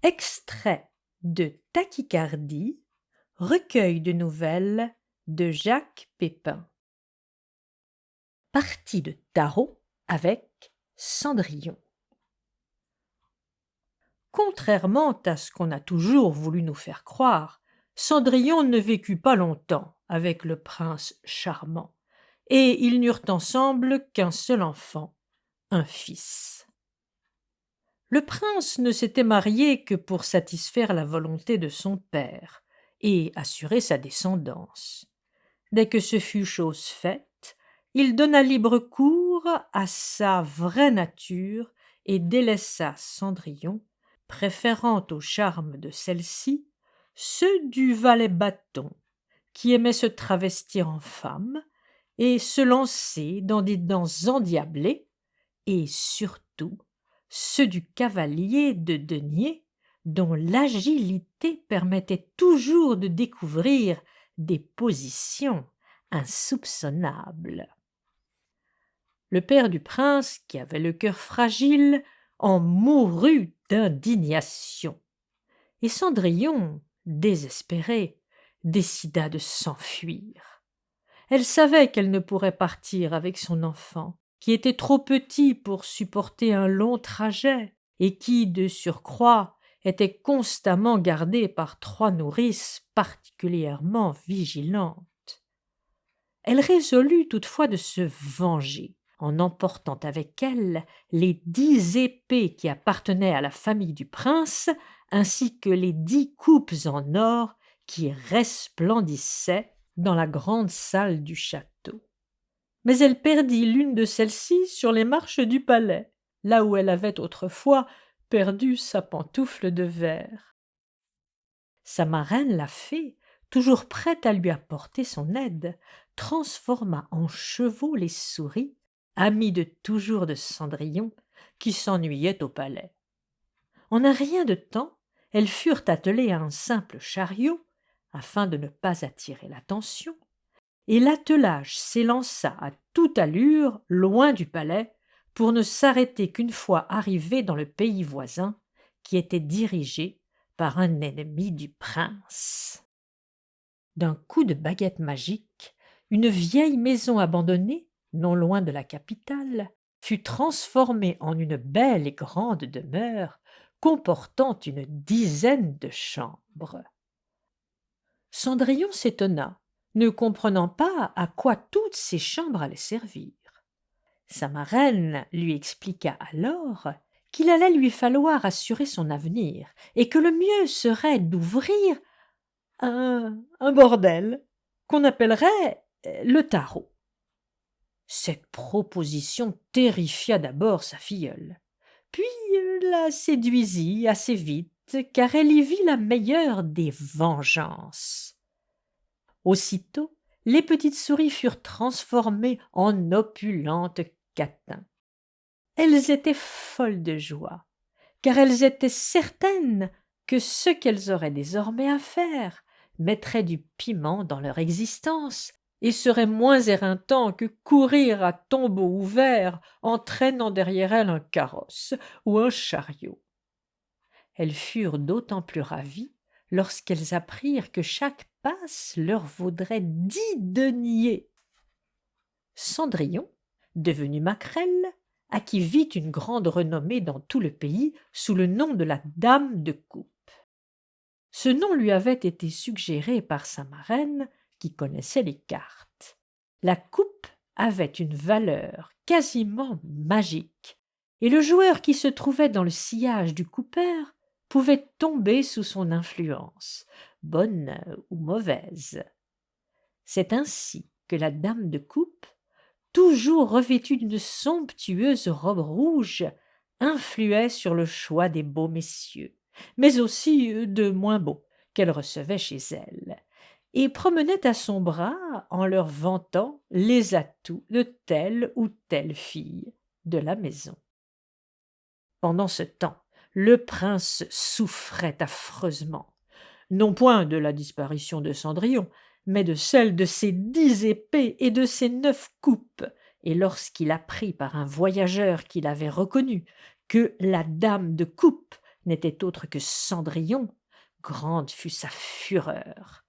Extrait de Tachycardie, recueil de nouvelles de Jacques Pépin. Partie de tarot avec Cendrillon. Contrairement à ce qu'on a toujours voulu nous faire croire, Cendrillon ne vécut pas longtemps avec le prince charmant, et ils n'eurent ensemble qu'un seul enfant, un fils. Le prince ne s'était marié que pour satisfaire la volonté de son père et assurer sa descendance. Dès que ce fut chose faite, il donna libre cours à sa vraie nature et délaissa Cendrillon, préférant aux charmes de celle-ci ceux du valet Bâton, qui aimait se travestir en femme et se lancer dans des danses endiablées, et surtout ceux du cavalier de denier, dont l'agilité permettait toujours de découvrir des positions insoupçonnables. Le père du prince, qui avait le cœur fragile, en mourut d'indignation, et Cendrillon, désespérée, décida de s'enfuir. Elle savait qu'elle ne pourrait partir avec son enfant, qui était trop petit pour supporter un long trajet, et qui, de surcroît, était constamment gardé par 3 nourrices particulièrement vigilantes. Elle résolut toutefois de se venger, en emportant avec elle les 10 épées qui appartenaient à la famille du prince, ainsi que les 10 coupes en or qui resplendissaient dans la grande salle du château. Mais elle perdit l'une de celles-ci sur les marches du palais, là où elle avait autrefois perdu sa pantoufle de verre. Sa marraine, la fée, toujours prête à lui apporter son aide, transforma en chevaux les souris, amis de toujours de Cendrillon, qui s'ennuyaient au palais. En un rien de temps, elles furent attelées à un simple chariot, afin de ne pas attirer l'attention, et l'attelage s'élança à toute allure loin du palais pour ne s'arrêter qu'une fois arrivé dans le pays voisin, qui était dirigé par un ennemi du prince. D'un coup de baguette magique, une vieille maison abandonnée, non loin de la capitale, fut transformée en une belle et grande demeure comportant une dizaine de chambres. Cendrillon s'étonna, ne comprenant pas à quoi toutes ces chambres allaient servir. Sa marraine lui expliqua alors qu'il allait lui falloir assurer son avenir et que le mieux serait d'ouvrir un bordel qu'on appellerait le tarot. Cette proposition terrifia d'abord sa filleule, puis la séduisit assez vite, car elle y vit la meilleure des vengeances. Aussitôt, les petites souris furent transformées en opulentes catins. Elles étaient folles de joie, car elles étaient certaines que ce qu'elles auraient désormais à faire mettrait du piment dans leur existence et serait moins éreintant que courir à tombeau ouvert en traînant derrière elles un carrosse ou un chariot. Elles furent d'autant plus ravies lorsqu'elles apprirent que chaque passe leur vaudrait 10 deniers. Cendrillon, devenue Maquerelle, acquit vite une grande renommée dans tout le pays sous le nom de la Dame de Coupe. Ce nom lui avait été suggéré par sa marraine, qui connaissait les cartes. La coupe avait une valeur quasiment magique, et le joueur qui se trouvait dans le sillage du coupeur pouvait tomber sous son influence, bonne ou mauvaise. C'est ainsi que la dame de coupe, toujours revêtue d'une somptueuse robe rouge, influait sur le choix des beaux messieurs, mais aussi de moins beaux qu'elle recevait chez elle, et promenait à son bras en leur vantant les atouts de telle ou telle fille de la maison. Pendant ce temps, le prince souffrait affreusement, non point de la disparition de Cendrillon, mais de celle de ses 10 épées et de ses 9 coupes, et lorsqu'il apprit par un voyageur qu'il avait reconnu que la dame de coupe n'était autre que Cendrillon, grande fut sa fureur.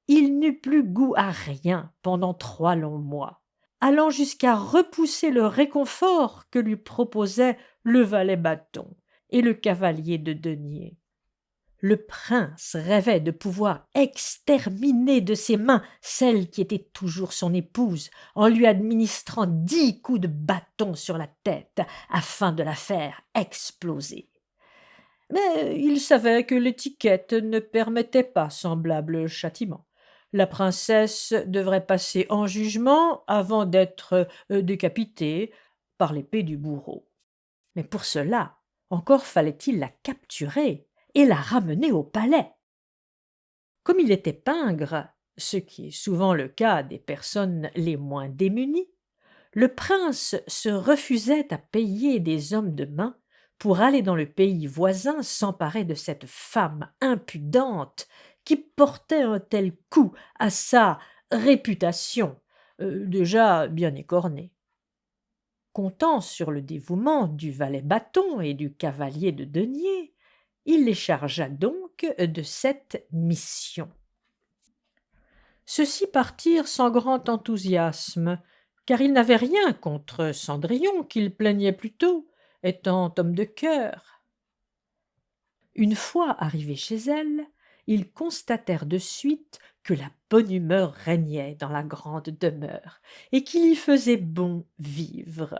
Il n'eut plus goût à rien pendant 3 longs mois, allant jusqu'à repousser le réconfort que lui proposaient le valet Bâton et le cavalier de denier. Le prince rêvait de pouvoir exterminer de ses mains celle qui était toujours son épouse, en lui administrant 10 coups de bâton sur la tête, afin de la faire exploser. Mais il savait que l'étiquette ne permettait pas semblable châtiment. La princesse devrait passer en jugement avant d'être décapitée par l'épée du bourreau. Mais pour cela, encore fallait-il la capturer et la ramener au palais. Comme il était pingre, ce qui est souvent le cas des personnes les moins démunies, le prince se refusait à payer des hommes de main pour aller dans le pays voisin s'emparer de cette femme impudente qui portait un tel coup à sa réputation, déjà bien écornée. Comptant sur le dévouement du valet Bâton et du cavalier de denier, il les chargea donc de cette mission. Ceux-ci partirent sans grand enthousiasme, car ils n'avaient rien contre Cendrillon, qu'ils plaignaient plutôt, étant homme de cœur. Une fois arrivés chez elle, ils constatèrent de suite que la bonne humeur régnait dans la grande demeure, et qu'il y faisait bon vivre.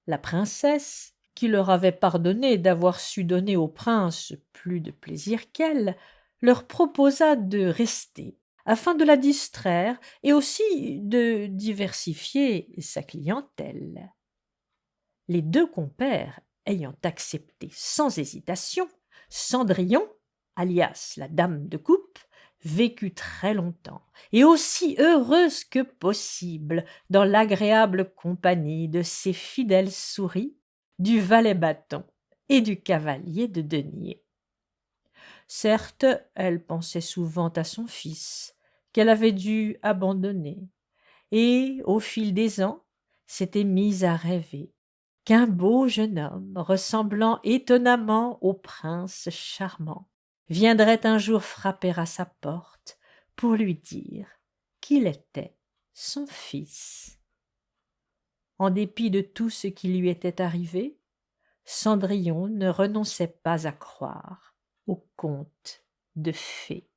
La princesse, qui leur avait pardonné d'avoir su donner au prince plus de plaisir qu'elle, leur proposa de rester, afin de la distraire et aussi de diversifier sa clientèle. Les 2 compères ayant accepté sans hésitation, Cendrillon, alias la dame de coupe, vécut très longtemps et aussi heureuse que possible dans l'agréable compagnie de ses fidèles souris, du valet Bâton et du cavalier de denier. Certes, elle pensait souvent à son fils, qu'elle avait dû abandonner, et, au fil des ans, s'était mise à rêver qu'un beau jeune homme, ressemblant étonnamment au prince charmant, viendrait un jour frapper à sa porte pour lui dire qu'il était son fils. En dépit de tout ce qui lui était arrivé, Cendrillon ne renonçait pas à croire au conte de fées.